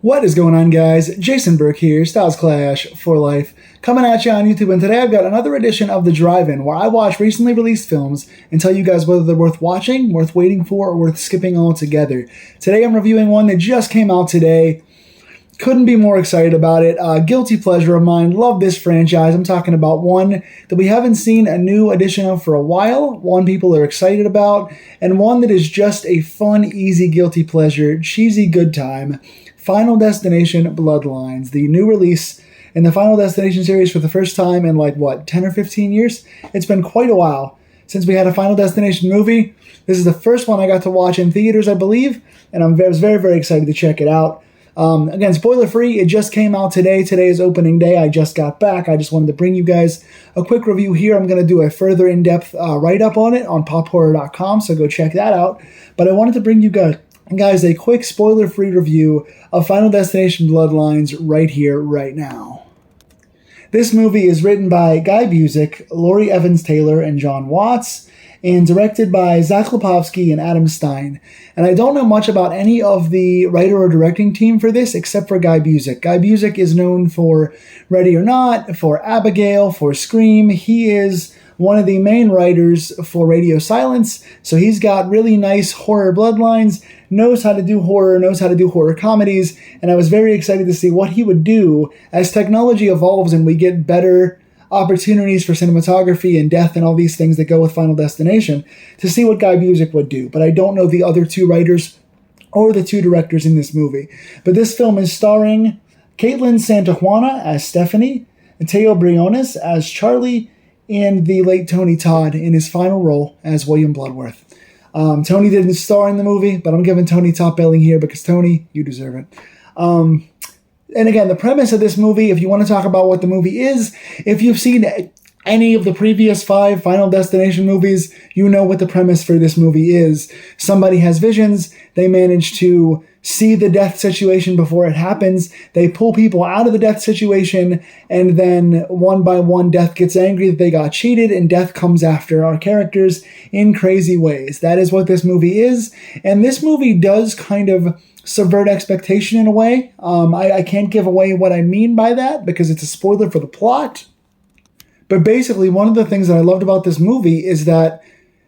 What is going on, guys? Jason Burke here, Styles Clash for Life, coming at you on YouTube, and today I've got another edition of The Drive-In, where I watch recently released films and tell you guys whether they're worth watching, worth waiting for, or worth skipping altogether. Today I'm reviewing one that just came out today. Couldn't be more excited about it. Guilty pleasure of mine. Love this franchise. I'm talking about one that we haven't seen a new edition of for a while, one people are excited about, and one that is just a fun, easy guilty pleasure, cheesy good time. Final Destination Bloodlines, the new release in the Final Destination series for the first time in 10 or 15 years? It's been quite a while since we had a Final Destination movie. This is the first one I got to watch in theaters, I believe, and I was very, very excited to check it out. Again, spoiler free, it just came out today. Today is opening day. I just got back. I just wanted to bring you guys a quick review here. I'm going to do a further in-depth write-up on it on pophorror.com, so go check that out. But I wanted to bring you guys a quick spoiler-free review of Final Destination Bloodlines right here, right now. This movie is written by Guy Busick, Laurie Evans-Taylor, and John Watts, and directed by Zach Lipovsky and Adam Stein. And I don't know much about any of the writer or directing team for this except for Guy Busick. Guy Busick is known for Ready or Not, for Abigail, for Scream. He is one of the main writers for Radio Silence, so he's got really nice horror bloodlines, knows how to do horror comedies, and I was very excited to see what he would do as technology evolves and we get better opportunities for cinematography and death and all these things that go with Final Destination, to see what Guy Busick would do. But I don't know the other two writers or the two directors in this movie. But this film is starring Caitlin Santajuana as Stephanie, Teo Briones as Charlie, and the late Tony Todd in his final role as William Bloodworth. Tony didn't star in the movie, but I'm giving Tony top billing here because Tony, you deserve it. And again, the premise of this movie, if you want to talk about what the movie is, if you've seen any of the previous 5 Final Destination movies, you know what the premise for this movie is. Somebody has visions, they manage to see the death situation before it happens, they pull people out of the death situation, and then one by one death gets angry that they got cheated, and death comes after our characters in crazy ways. That is what this movie is, and this movie does kind of subvert expectation in a way. I can't give away what I mean by that because it's a spoiler for the plot. But basically, one of the things that I loved about this movie is that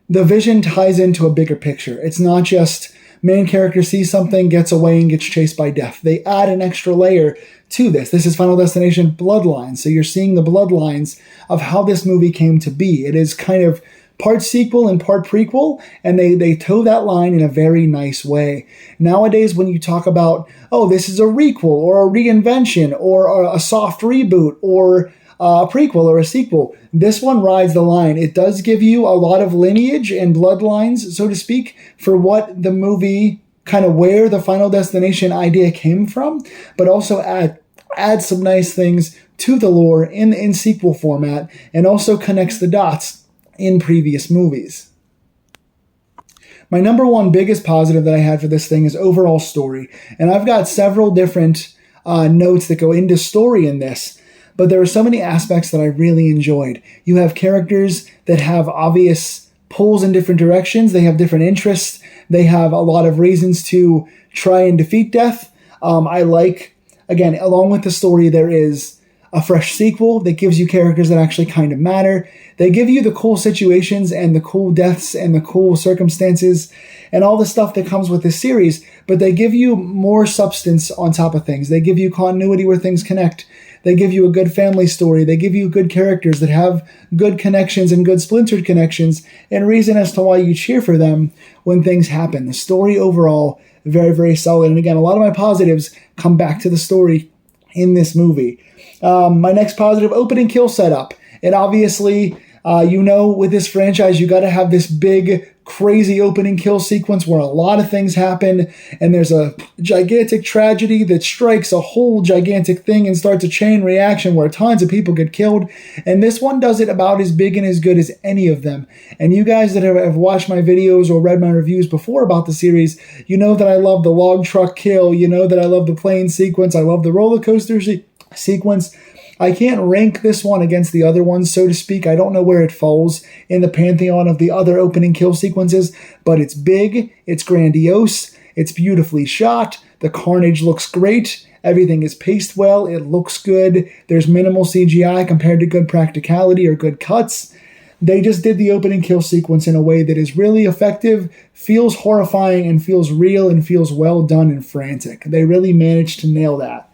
the vision ties into a bigger picture. It's not just main character sees something, gets away, and gets chased by death. They add an extra layer to this. This is Final Destination Bloodlines, so you're seeing the bloodlines of how this movie came to be. It is kind of part sequel and part prequel, and they toe that line in a very nice way. Nowadays, when you talk about, oh, this is a requel, or a reinvention, or a soft reboot, or a prequel or a sequel, this one rides the line. It does give you a lot of lineage and bloodlines, so to speak, for what the movie, kind of where the Final Destination idea came from, but also add some nice things to the lore in sequel format, and also connects the dots in previous movies. My number one biggest positive that I had for this thing is overall story, and I've got several different notes that go into story in this. But there are so many aspects that I really enjoyed. You have characters that have obvious pulls in different directions. They have different interests. They have a lot of reasons to try and defeat death. I like, again, along with the story, there is a fresh sequel that gives you characters that actually kind of matter. They give you the cool situations and the cool deaths and the cool circumstances and all the stuff that comes with this series, but they give you more substance on top of things. They give you continuity where things connect. They give you a good family story. They give you good characters that have good connections and good splintered connections, and reason as to why you cheer for them when things happen. The story overall, very, very solid. And again, a lot of my positives come back to the story in this movie. My next positive, opening kill setup. It obviously, with this franchise, you got to have this big, crazy opening kill sequence where a lot of things happen, and there's a gigantic tragedy that strikes a whole gigantic thing and starts a chain reaction where tons of people get killed. And this one does it about as big and as good as any of them. And you guys that have watched my videos or read my reviews before about the series, you know that I love the log truck kill. You know that I love the plane sequence. I love the roller coaster sequence. I can't rank this one against the other ones, so to speak. I don't know where it falls in the pantheon of the other opening kill sequences, but it's big, it's grandiose, It's beautifully shot. The carnage looks great. Everything is paced well. It looks good. There's minimal CGI compared to good practicality or good cuts. They just did the opening kill sequence in a way that is really effective, feels horrifying, and feels real and feels well done and frantic. They really managed to nail that.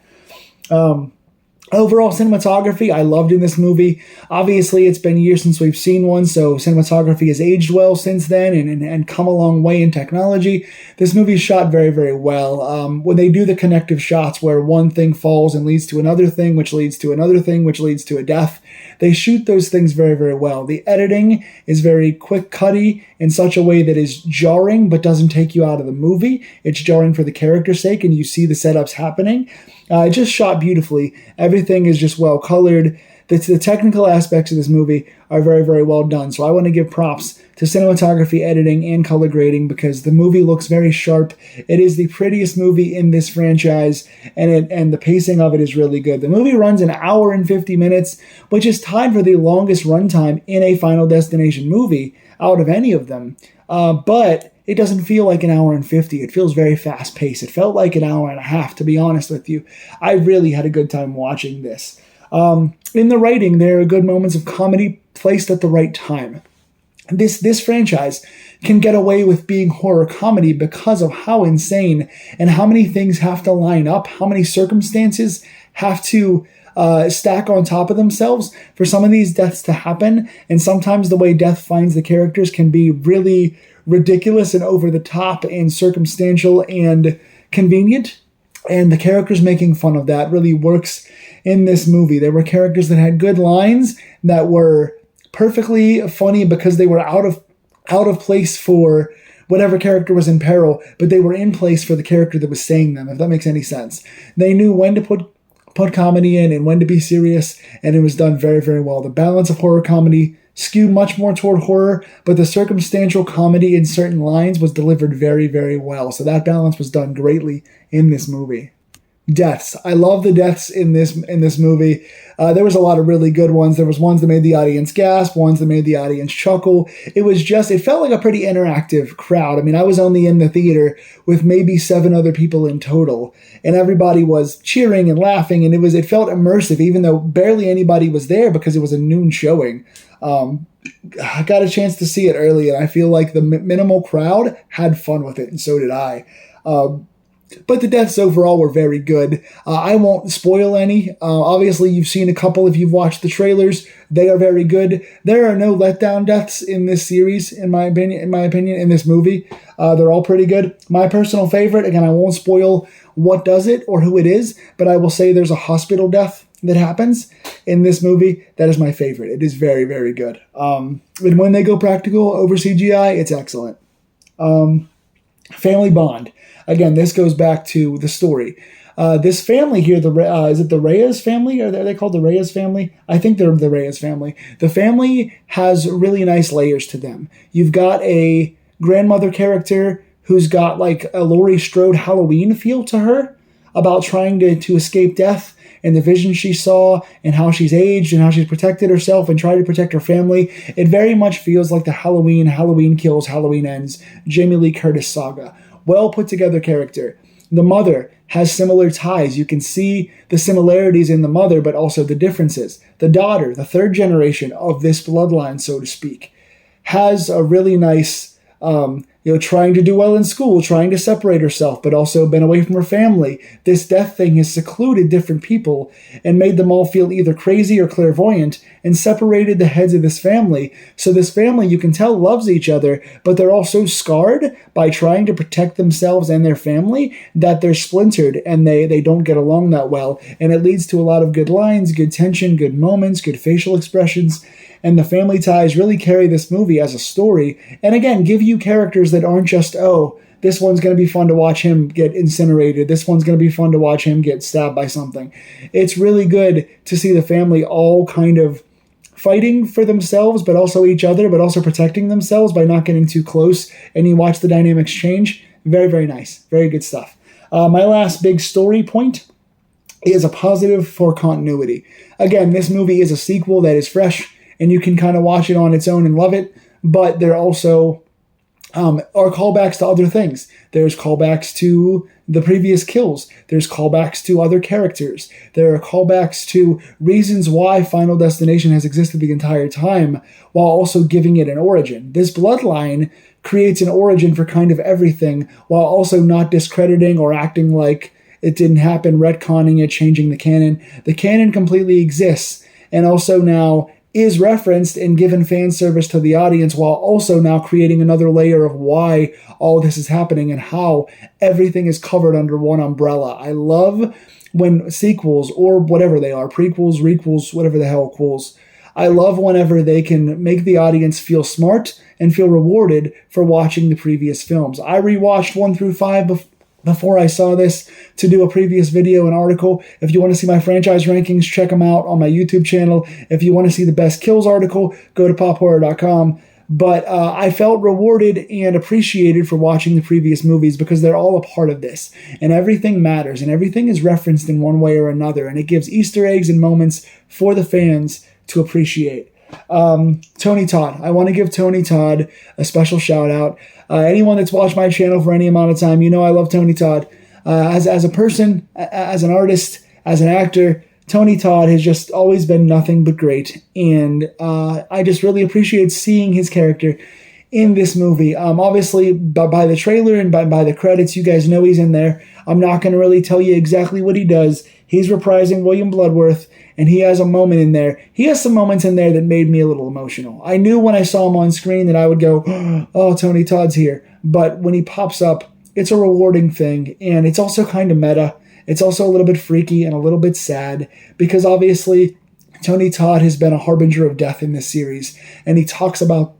Overall cinematography, I loved in this movie. Obviously, it's been years since we've seen one, so cinematography has aged well since then and come a long way in technology. This movie is shot very, very well. When they do the connective shots where one thing falls and leads to another thing, which leads to another thing, which leads to a death, they shoot those things very, very well. The editing is very quick-cutty in such a way that is jarring but doesn't take you out of the movie. It's jarring for the character's sake, and you see the setups happening. Just shot beautifully. Everything is just well colored. The technical aspects of this movie are very, very well done. So I want to give props to cinematography, editing, and color grading because the movie looks very sharp. It is the prettiest movie in this franchise, and the pacing of it is really good. The movie runs an hour and 50 minutes, which is tied for the longest runtime in a Final Destination movie out of any of them. But it doesn't feel like an hour and 50. It feels very fast paced. It felt like an hour and a half, to be honest with you. I really had a good time watching this. In the writing, there are good moments of comedy placed at the right time. This franchise can get away with being horror comedy because of how insane and how many things have to line up, how many circumstances have to stack on top of themselves for some of these deaths to happen. And sometimes the way death finds the characters can be really ridiculous and over the top and circumstantial and convenient. And the characters making fun of that really works in this movie. There were characters that had good lines that were perfectly funny because they were out of place for whatever character was in peril, but they were in place for the character that was saying them, if that makes any sense. They knew when to put comedy in and when to be serious, and it was done very, very well. The balance of horror comedy skewed much more toward horror, but the circumstantial comedy in certain lines was delivered very, very well. So that balance was done greatly in this movie. Deaths. I love the deaths in this movie. There was a lot of really good ones. There was ones that made the audience gasp, ones that made the audience chuckle. It felt like a pretty interactive crowd. I mean, I was only in the theater with maybe 7 other people in total, and everybody was cheering and laughing, and it felt immersive, even though barely anybody was there because it was a noon showing. I got a chance to see it early, and I feel like the minimal crowd had fun with it, and so did I. But the deaths overall were very good. I won't spoil any. Obviously, you've seen a couple if you've watched the trailers. They are very good. There are no letdown deaths in this series, in my opinion, in this movie. They're all pretty good. My personal favorite, again, I won't spoil what does it or who it is, but I will say there's a hospital death that happens in this movie. That is my favorite. It is very, very good. And when they go practical over CGI, it's excellent. Family bond. Again, this goes back to the story. This family here, is it the Reyes family? Are they called the Reyes family? I think they're the Reyes family. The family has really nice layers to them. You've got a grandmother character who's got like a Laurie Strode Halloween feel to her about trying to escape death and the vision she saw and how she's aged and how she's protected herself and tried to protect her family. It very much feels like the Halloween Kills, Halloween Ends, Jamie Lee Curtis saga. Well put together character. The mother has similar ties. You can see the similarities in the mother, but also the differences. The daughter, the third generation of this bloodline, so to speak, has a really nice, trying to do well in school, trying to separate herself, but also been away from her family. This death thing has secluded different people and made them all feel either crazy or clairvoyant and separated the heads of this family. So this family, you can tell, loves each other, but they're all so scarred by trying to protect themselves and their family that they're splintered and they don't get along that well. And it leads to a lot of good lines, good tension, good moments, good facial expressions. And the family ties really carry this movie as a story. And again, give you characters that aren't just, oh, this one's going to be fun to watch him get incinerated. This one's going to be fun to watch him get stabbed by something. It's really good to see the family all kind of fighting for themselves, but also each other, but also protecting themselves by not getting too close. And you watch the dynamics change. Very, very nice. Very good stuff. My last big story point is a positive for continuity. Again, this movie is a sequel that is fresh, and you can kind of watch it on its own and love it, but they're also are callbacks to other things. There's callbacks to the previous kills. There's callbacks to other characters. There are callbacks to reasons why Final Destination has existed the entire time, while also giving it an origin. This Bloodline creates an origin for kind of everything, while also not discrediting or acting like it didn't happen, retconning it, changing the canon. The canon completely exists, and also now is referenced and given fan service to the audience, while also now creating another layer of why all this is happening and how everything is covered under one umbrella. I love when sequels, or whatever they are, prequels, requels, whatever the hell quels, I love whenever they can make the audience feel smart and feel rewarded for watching the previous films. I rewatched 1 through 5 before I saw this to do a previous video and article. If you want to see my franchise rankings, check them out on my YouTube channel. If you want to see the best kills article, go to pophorror.com. But I felt rewarded and appreciated for watching the previous movies because they're all a part of this. And everything matters, and everything is referenced in one way or another. And it gives Easter eggs and moments for the fans to appreciate. Tony Todd. I want to give Tony Todd a special shout out. Anyone that's watched my channel for any amount of time, you know I love Tony Todd. As a person, as an artist, as an actor, Tony Todd has just always been nothing but great. And I just really appreciate seeing his character in this movie. Obviously, by the trailer and by the credits, you guys know he's in there. I'm not going to really tell you exactly what he does. He's reprising William Bloodworth, and he has a moment in there. He has some moments in there that made me a little emotional. I knew when I saw him on screen that I would go, oh, Tony Todd's here. But when he pops up, it's a rewarding thing, and it's also kind of meta. It's also a little bit freaky and a little bit sad, because obviously Tony Todd has been a harbinger of death in this series, and he talks about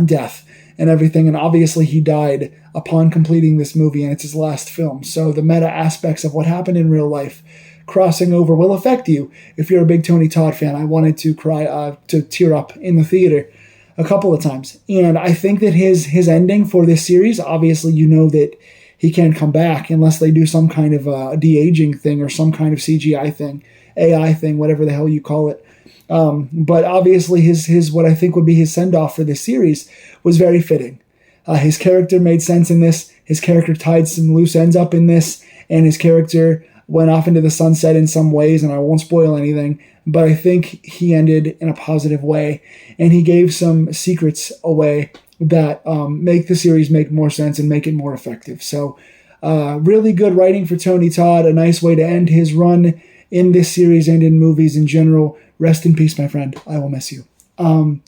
death and everything, and obviously he died upon completing this movie, and it's his last film. So the meta aspects of what happened in real life crossing over will affect you. If you're a big Tony Todd fan, I wanted to cry, to tear up in the theater a couple of times. And I think that his ending for this series, obviously you know that he can't come back unless they do some kind of de-aging thing or some kind of CGI thing, AI thing, whatever the hell you call it. But obviously his what I think would be his send-off for this series was very fitting. His character made sense in this. His character tied some loose ends up in this, and his character went off into the sunset in some ways, and I won't spoil anything, but I think he ended in a positive way, and he gave some secrets away that make the series make more sense and make it more effective. So really good writing for Tony Todd, a nice way to end his run in this series and in movies in general. Rest in peace, my friend. I will miss you. And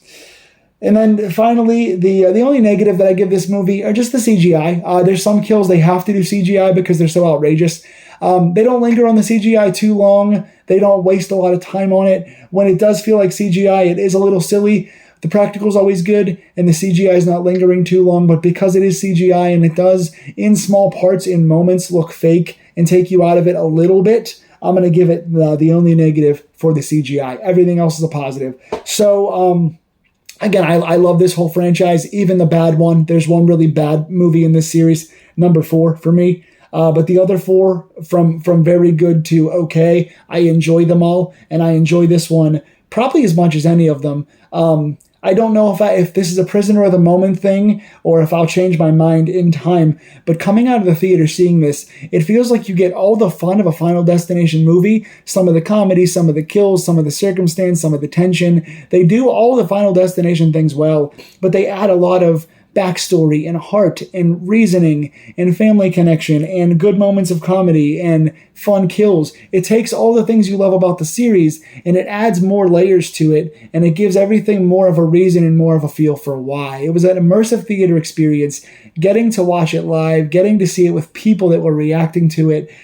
then finally, the only negative that I give this movie are just the CGI. There's some kills they have to do CGI because they're so outrageous. They don't linger on the CGI too long. They don't waste a lot of time on it. When it does feel like CGI, it is a little silly. The practical is always good, and the CGI is not lingering too long, but because it is CGI and it does, in small parts, in moments, look fake and take you out of it a little bit, I'm going to give it the only negative for the CGI. Everything else is a positive. So, again, I love this whole franchise, even the bad one. There's one really bad movie in this series, number 4 for me. But the other 4, from very good to okay, I enjoy them all, and I enjoy this one probably as much as any of them. I don't know if this is a prisoner of the moment thing or if I'll change my mind in time, but coming out of the theater seeing this, it feels like you get all the fun of a Final Destination movie, some of the comedy, some of the kills, some of the circumstance, some of the tension. They do all the Final Destination things well, but they add a lot of backstory and heart and reasoning and family connection and good moments of comedy and fun kills. It takes all the things you love about the series and it adds more layers to it, and it gives everything more of a reason and more of a feel for why. It was an immersive theater experience, getting to watch it live, getting to see it with people that were reacting to it.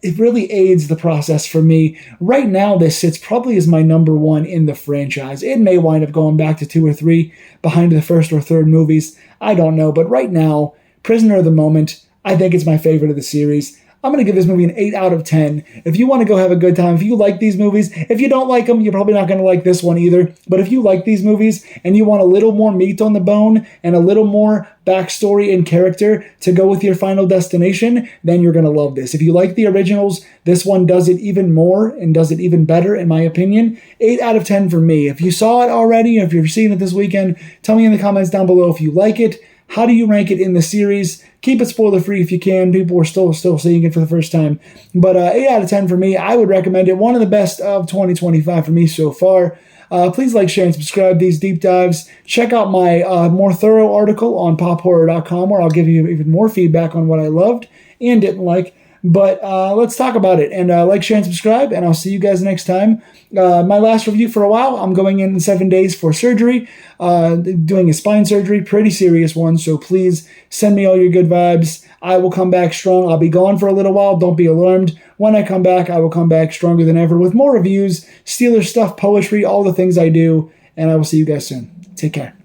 It really aids the process for me. Right now, this sits probably as my number 1 in the franchise. It may wind up going back to 2 or 3 behind the first or third movies. I don't know. But right now, Prisoner of the Moment, I think it's my favorite of the series. I'm going to give this movie an 8 out of 10. If you want to go have a good time, if you like these movies, if you don't like them, you're probably not going to like this one either. But if you like these movies and you want a little more meat on the bone and a little more backstory and character to go with your Final Destination, then you're going to love this. If you like the originals, this one does it even more and does it even better, in my opinion. 8 out of 10 for me. If you saw it already, or if you're seeing it this weekend, tell me in the comments down below if you like it, How do you rank it in the series? Keep it spoiler-free if you can. People are still seeing it for the first time. But 8 out of 10 for me. I would recommend it. One of the best of 2025 for me so far. Please like, share, and subscribe these deep dives. Check out my more thorough article on pophorror.com where I'll give you even more feedback on what I loved and didn't like. But let's talk about it. And like, share, and subscribe, and I'll see you guys next time. My last review for a while, I'm going in 7 days for surgery, doing a spine surgery, pretty serious one, so please send me all your good vibes. I will come back strong. I'll be gone for a little while. Don't be alarmed. When I come back, I will come back stronger than ever with more reviews, Steelers stuff, poetry, all the things I do, and I will see you guys soon. Take care.